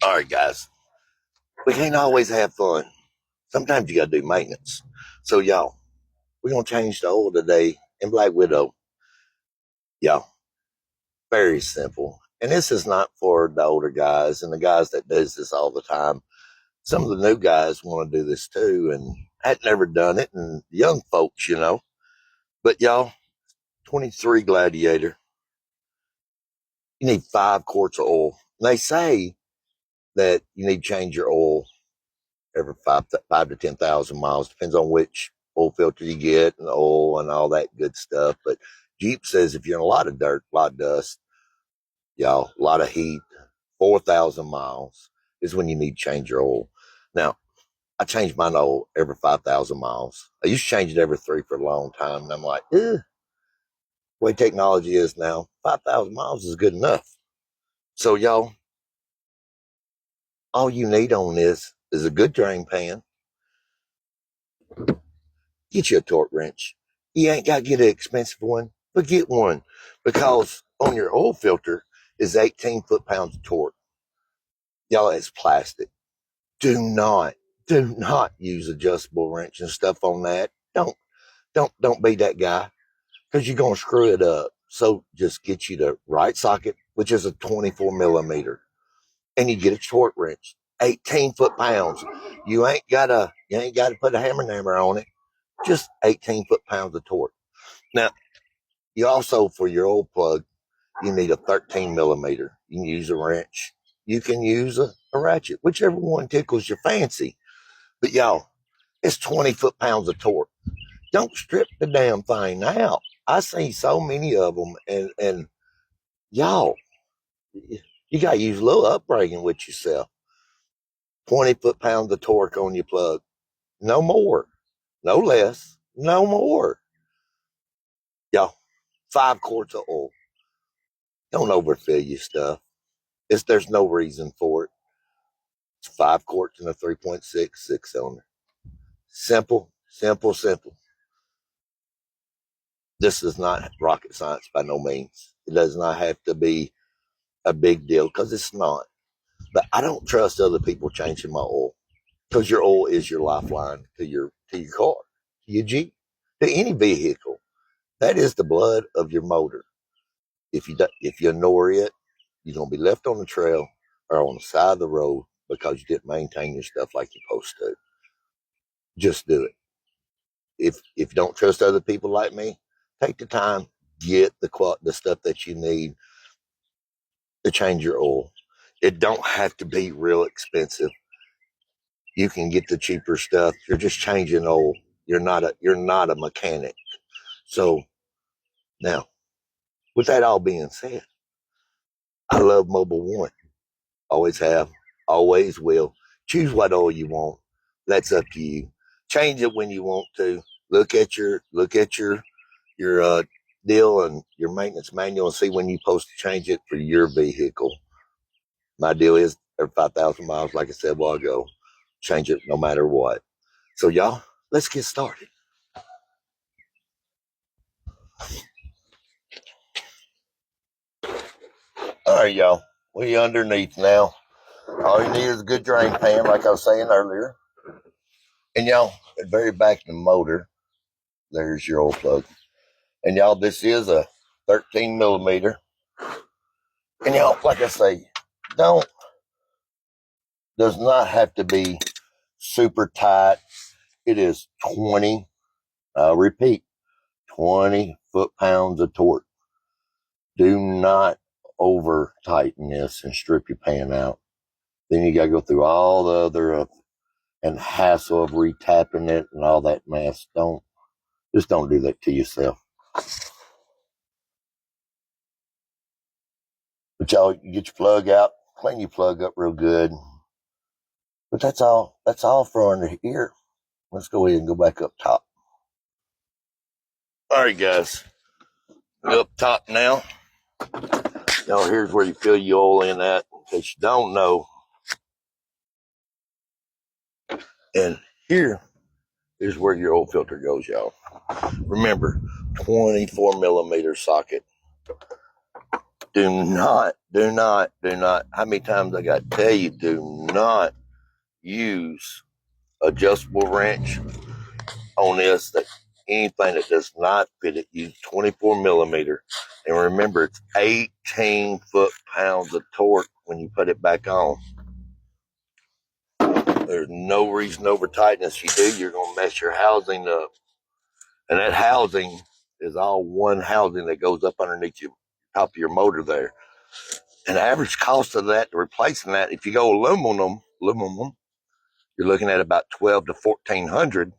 All right, guys. We can't always have fun. Sometimes you got to do maintenance. So, y'all, we're going to change the oil today in Black Widow. Y'all, very simple. And this is not for the older guys and the guys that does this all the time. Some of the new guys want to do this too and had never done it. And young folks, But, y'all, 23 Gladiator, you need 5 quarts of oil. And they say that you need to change your oil every five to 10,000 miles. Depends on which oil filter you get and the oil and all that good stuff. But Jeep says if you're in a lot of dirt, a lot of dust, y'all, a lot of heat, 4,000 miles is when you need to change your oil. Now, I change mine oil every 5,000 miles. I used to change it every 3 for a long time. And I'm like, the way technology is now, 5,000 miles is good enough. So, y'all, all you need on this is a good drain pan. Get you a torque wrench. You ain't got to get an expensive one, but get one because on your oil filter is 18 foot-pounds of torque. Y'all, it's plastic. Do not use adjustable wrench and stuff on that. Don't be that guy because you're going to screw it up. So just get you the right socket, which is a 24 millimeter, and you get a torque wrench. 18 foot-pounds. You ain't got to put a hammer on it. Just 18 foot-pounds of torque. Now, you also, for your oil plug, you need a 13 millimeter. You can use a wrench. You can use a ratchet, whichever one tickles your fancy. But y'all, it's 20 foot-pounds of torque. Don't strip the damn thing out. I see so many of them, and y'all, you got to use a little upbringing with yourself. 20 foot-pounds of torque on your plug. No more. No less. No more. Y'all, 5 quarts of oil. Don't overfill your stuff. There's no reason for it. It's 5 quarts and a 3.6 6-cylinder. Simple, simple, simple. This is not rocket science by no means. It does not have to be a big deal because it's not. But I don't trust other people changing my oil because your oil is your lifeline to your car, to your Jeep, to any vehicle. That is the blood of your motor. If you ignore it, you're gonna be left on the trail or on the side of the road because you didn't maintain your stuff like you're supposed to. Just do it. If you don't trust other people like me, take the time, get the stuff that you need to change your oil. It don't have to be real expensive. You can get the cheaper stuff. You're just changing oil. You're not a mechanic. So now, with that all being said, I love Mobile One. Always have, always will. Choose what oil you want. That's up to you. Change it when you want to. Look at your deal and your maintenance manual and see when you're supposed to change it for your vehicle. My deal is every 5,000 miles, like I said a while ago, change it no matter what. So, y'all, let's get started. All right, y'all. We underneath now. All you need is a good drain pan, like I was saying earlier. And y'all, at the very back of the motor, there's your oil plug. And y'all, this is a 13 millimeter. And y'all, like I say, does not have to be super tight. It is 20, I'll repeat, 20 foot-pounds of torque. Do not over tighten this and strip your pan out. Then you got to go through all the other and hassle of retapping it and all that mess. Don't do that to yourself. But y'all, you get your plug out, clean your plug up real good. But that's all for under here. Let's go ahead and go back up top. All right, guys. Go up top now. Now, here's where you fill your oil in at, in case you don't know. And here is where your oil filter goes, y'all. Remember, 24 millimeter socket. Do not. How many times I got to tell you, do not use adjustable wrench on this. That anything that does not fit it, use 24 millimeter. And remember, it's 18 foot-pounds of torque when you put it back on. There's no reason to over tighten this. You do, you're going to mess your housing up. And that housing is all one housing that goes up underneath your top of your motor there. And the average cost of that, replacing that, if you go aluminum, you're looking at about 12 to 1400.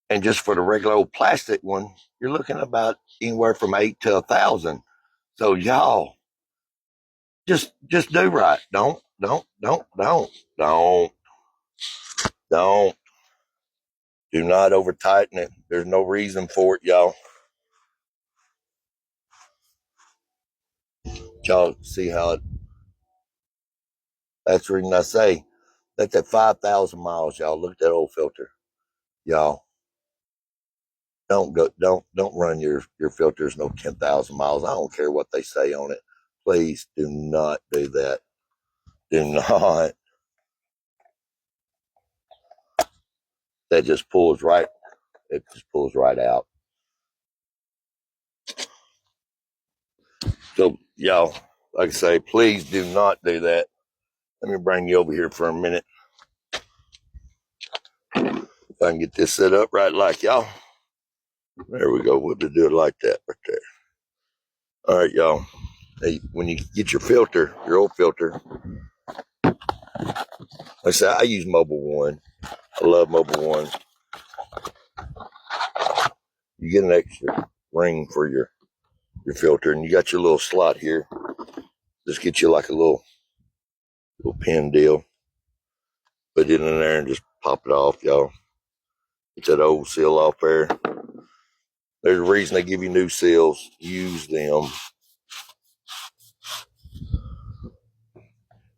And just for the regular old plastic one, you're looking about anywhere from 8 to 1,000. So y'all, just do right. Don't. Do not over tighten it. There's no reason for it, y'all. Y'all see how it, that's the reason I say, that's at 5,000 miles, y'all. Look at that old filter. Y'all, don't run your filters no 10,000 miles. I don't care what they say on it. Please do not do that. Do not. That just pulls right, it just pulls right out. So, y'all, like I say, please do not do that. Let me bring you over here for a minute. If I can get this set up right like y'all. There we go. We'll do it like that right there. All right, y'all. Hey, when you get your filter, your old filter, like I say, I use Mobile One. I love Mobile One. You get an extra ring for your filter, and you got your little slot here. Just get you like a little pin deal. Put it in there and just pop it off, y'all. Get that old seal off there. There's a reason they give you new seals. Use them.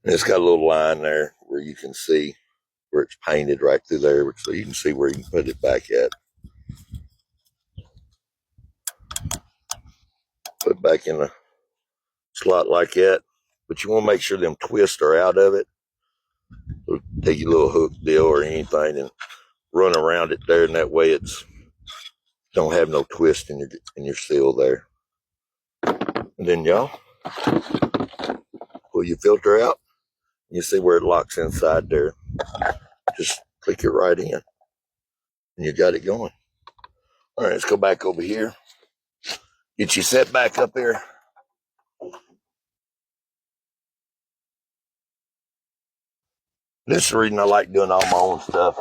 And it's got a little line there where you can see where it's painted right through there, so you can see where you can put it back at. Put it back in a slot like that. But you want to make sure them twists are out of it. So take your little hook deal or anything and run around it there, and that way it's don't have no twist in your seal there. And then y'all pull your filter out. You see where it locks inside there. Just click it right in, and you got it going. All right, let's go back over here. Get you set back up here. This is the reason I like doing all my own stuff.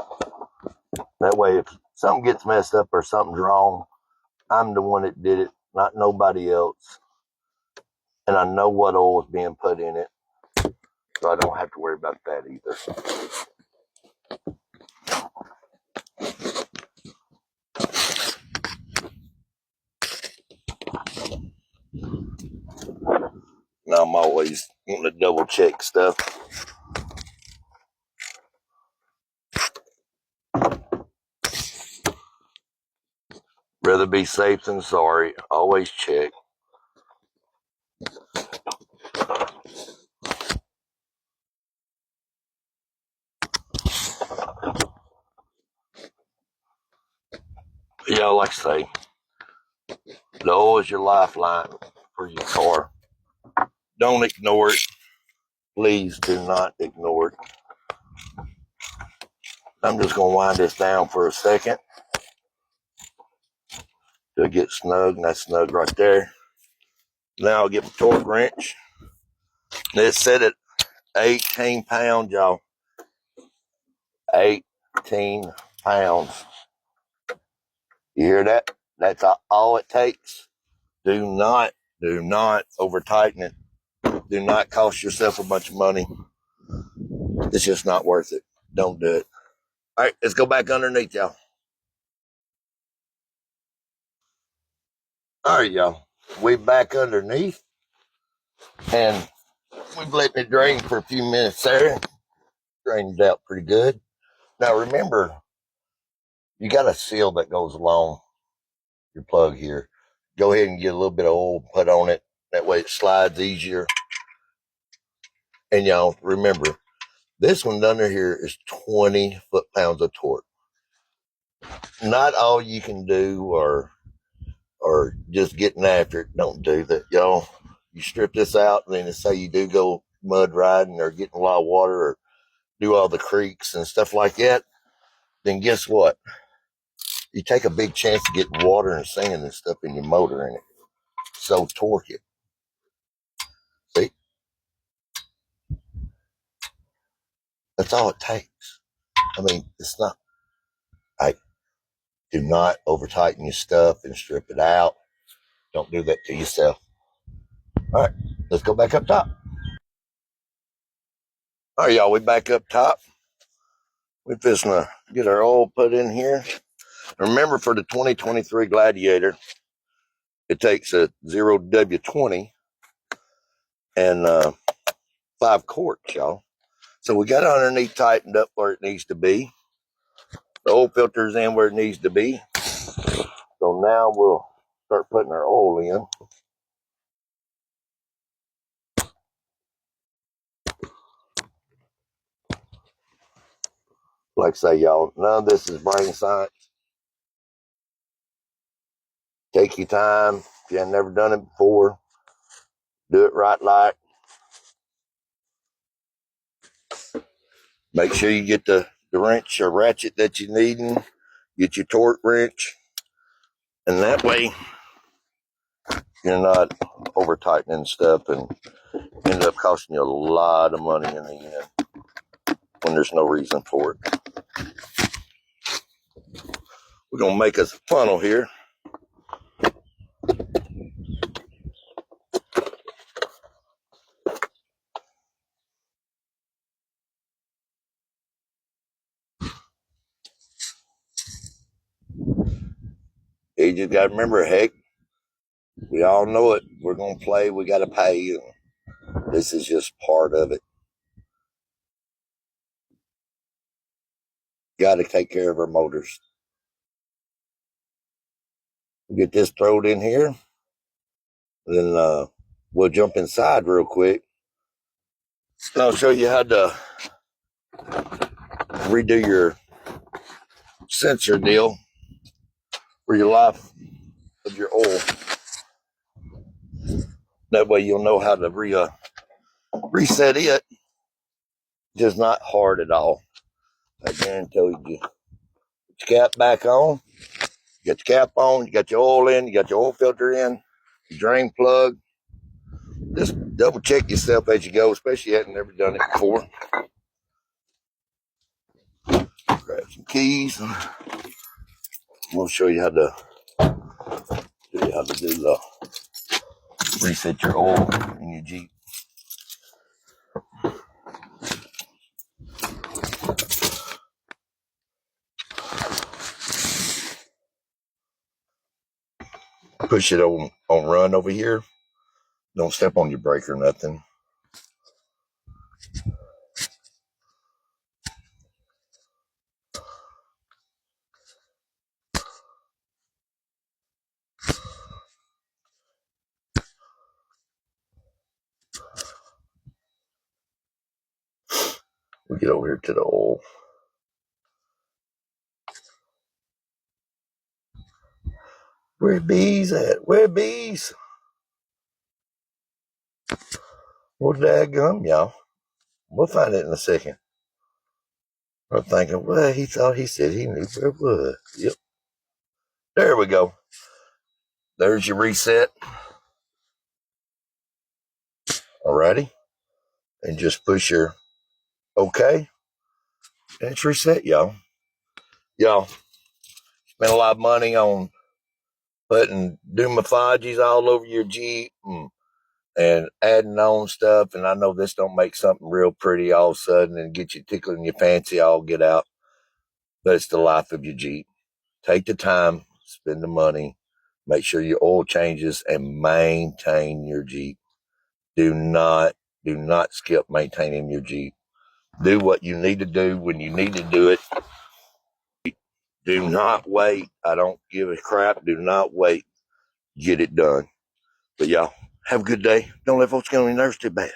That way, if something gets messed up or something's wrong, I'm the one that did it, not nobody else. And I know what oil is being put in it, so I don't have to worry about that either. Now I'm always wanting to double check stuff. Rather be safe than sorry. Always check. Y'all, like I say, the oil is your lifeline for your car. Don't ignore it. Please do not ignore it. I'm just going to wind this down for a second to get snug, and that's snug right there. Now I'll get my torque wrench. It's set at 18 pounds, y'all. 18 pounds. You hear that? That's all it takes. Do not over tighten it. Do not cost yourself a bunch of money. It's just not worth it. Don't do it. All right, let's go back underneath, y'all. All right, y'all. We back underneath, and we've let it drain for a few minutes there. Drained it out pretty good. Now remember, you got a seal that goes along your plug here. Go ahead and get a little bit of oil put on it. That way it slides easier. And y'all remember, this one under here is 20 foot-pounds of torque. Not all you can do or just getting after it. Don't do that, y'all. You strip this out, and then say you do go mud riding or getting a lot of water or do all the creeks and stuff like that, then guess what? You take a big chance of getting water and sand and stuff in your motor in it. So torque it. See? That's all it takes. I mean, it's not, I do not over tighten your stuff and strip it out. Don't do that to yourself. All right, let's go back up top. All right, y'all, we back up top. We're just gonna get our oil put in here. Remember, for the 2023 Gladiator, it takes a 0W20 and 5 quarts, y'all. So we got it underneath tightened up where it needs to be. The oil filter's in where it needs to be. So now we'll start putting our oil in. Like I say, y'all, none of this is brain science. Take your time. If you have never done it before, do it right like. Make sure you get the wrench or ratchet that you need. Get your torque wrench. And that way, you're not over tightening stuff and end up costing you a lot of money in the end when there's no reason for it. We're going to make us a funnel here. You just got to remember, heck, we all know it. We're going to play. We got to pay. This is just part of it. Got to take care of our motors. Get this thrown in here. Then we'll jump inside real quick. And I'll show you how to redo your sensor deal for your life of your oil. That way you'll know how to reset it. Just not hard at all. I guarantee you. Put your cap back on. You got your cap on. You got your oil in. You got your oil filter in. Your drain plug. Just double check yourself as you go, especially if you hadn't never done it before. Grab some keys. We'll show you how to do the reset your oil in your Jeep. Push it on run over here. Don't step on your brake or nothing. We get over here to the oil. Where bees at? Where bees? Well, daggum, y'all. We'll find it in a second. I'm thinking, well, he thought he said he knew where it was. Yep. There we go. There's your reset. Alrighty. And just push your OK. And it's reset, y'all. Y'all spent a lot of money on putting Dumafages all over your Jeep and adding on stuff. And I know this don't make something real pretty all of a sudden and get you tickling your fancy all get out. But it's the life of your Jeep. Take the time, spend the money, make sure your oil changes, and maintain your Jeep. Do not skip maintaining your Jeep. Do what you need to do when you need to do it. Do not wait. I don't give a crap. Do not wait. Get it done. But y'all, Have a good day. Don't let folks get on your nerves too bad.